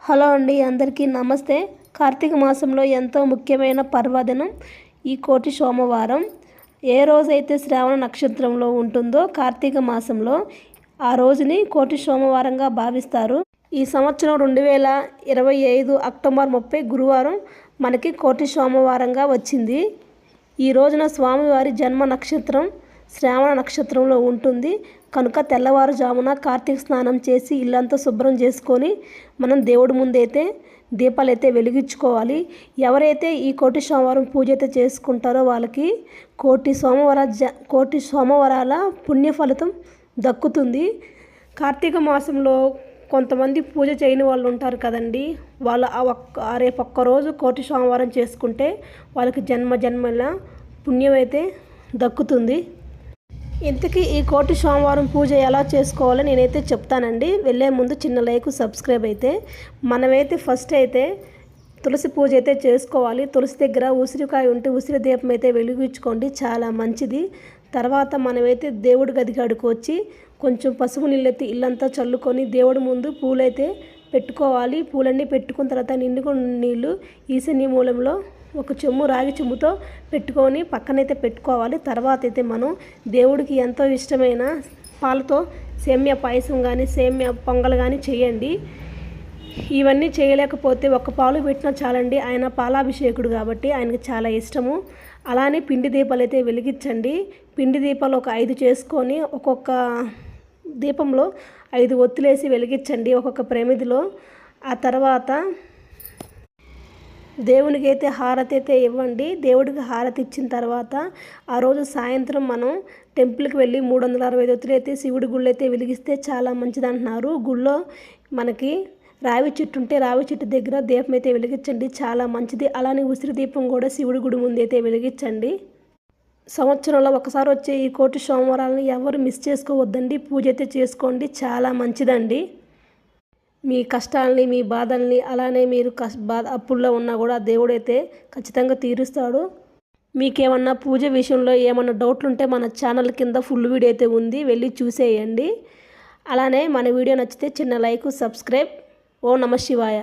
Hello అండి, అందరికీ నమస్తే. కార్తీక మాసంలో ఎంతో ముఖ్యమైన పర్వదినం ఈ కోటి సోమవారం. ఏ రోజైతే శ్రావణ నక్షత్రంలో ఉంటుందో కార్తీక మాసంలో ఆ రోజుని కోటి సోమవారంగా భావిస్తారు. ఈ సంవత్సరం 2025 అక్టోబర్ 30 గురువారం మనకి కోటి సోమవారంగా వచ్చింది. ఈ రోజున స్వామివారి జన్మ నక్షత్రం శ్రావణ నక్షత్రంలో ఉంటుంది కనుక తెల్లవారుజామున కార్తీక స్నానం చేసి ఇల్లంతా శుభ్రం చేసుకొని మనం దేవుడి ముందైతే దీపాలు అయితే వెలిగించుకోవాలి. ఎవరైతే ఈ కోటి సోమవారం పూజ అయితే చేసుకుంటారో వాళ్ళకి కోటి సోమవారాల పుణ్య ఫలితం దక్కుతుంది. కార్తీక మాసంలో కొంతమంది పూజ చేయని వాళ్ళు ఉంటారు కదండి, వాళ్ళు రేపు ఒక్కరోజు కోటి సోమవారం చేసుకుంటే వాళ్ళకి జన్మల పుణ్యం అయితే దక్కుతుంది. ఇంతకీ ఈ కోటి సోమవారం పూజ ఎలా చేసుకోవాలో నేనైతే చెప్తానండి. వెళ్ళే ముందు చిన్న లైక్ సబ్స్క్రైబ్ అయితే మనమైతే ఫస్ట్ అయితే తులసి పూజ అయితే చేసుకోవాలి. తులసి దగ్గర ఉసిరికాయ ఉంటే ఉసిరి దీపం అయితే వెలిగించుకోండి, చాలా మంచిది. తర్వాత మనమైతే దేవుడి గది కాడికి వచ్చి కొంచెం పసుపు నీళ్ళైతే ఇల్లంతా చల్లుకొని దేవుడి ముందు పూలైతే పెట్టుకోవాలి. పూలన్నీ పెట్టుకున్న తర్వాత నిండుకున్న నీళ్ళు ఈశాన్య మూలంలో ఒక చెమ్ము రాగి చెమ్ముతో పెట్టుకొని పక్కనైతే పెట్టుకోవాలి. తర్వాత అయితే మనం దేవుడికి ఎంతో ఇష్టమైన పాలతో సేమ్యా పాయసం కానీ సేమ్యా పొంగల్ కానీ చేయండి. ఇవన్నీ చేయలేకపోతే ఒక్క పాలు పెట్టినా చాలండి, ఆయన పాలాభిషేకుడు కాబట్టి ఆయనకి చాలా ఇష్టము. అలానే పిండి దీపాలు అయితే వెలిగించండి. పిండి దీపాలు ఒక 5 చేసుకొని ఒక్కొక్క దీపంలో 5 ఒత్తులేసి వెలిగించండి ఒక్కొక్క ప్రమిదిలో. ఆ తర్వాత దేవునికి అయితే హారతి అయితే ఇవ్వండి. దేవుడికి హారతి ఇచ్చిన తర్వాత ఆ రోజు సాయంత్రం మనం టెంపుల్కి వెళ్ళి 365 ఒత్తులు అయితే శివుడి గుళ్ళు అయితే వెలిగిస్తే చాలా మంచిది అంటున్నారు. గుళ్ళో మనకి రావి చెట్టు ఉంటే రావి చెట్టు దగ్గర దీపం అయితే వెలిగించండి, చాలా మంచిది. అలానే ఉసిరి దీపం కూడా శివుడి గుడి ముందు అయితే వెలిగించండి. సంవత్సరంలో ఒకసారి వచ్చే ఈ కోటి సోమవారాలను ఎవరు మిస్ చేసుకోవద్దండి. పూజ అయితే చేసుకోండి, చాలా మంచిదండి. మీ కష్టాలని మీ బాధల్ని అలానే మీరు అప్పుల్లో ఉన్నా కూడా దేవుడైతే ఖచ్చితంగా తీరుస్తాడు. మీకేమన్నా పూజ విషయంలో ఏమన్నా డౌట్లు ఉంటే మన ఛానల్ కింద ఫుల్ వీడియో అయితే ఉంది, వెళ్ళి చూసేయండి. అలానే మన వీడియో నచ్చితే చిన్న లైక్ సబ్స్క్రైబ్. ఓం నమః శివాయ.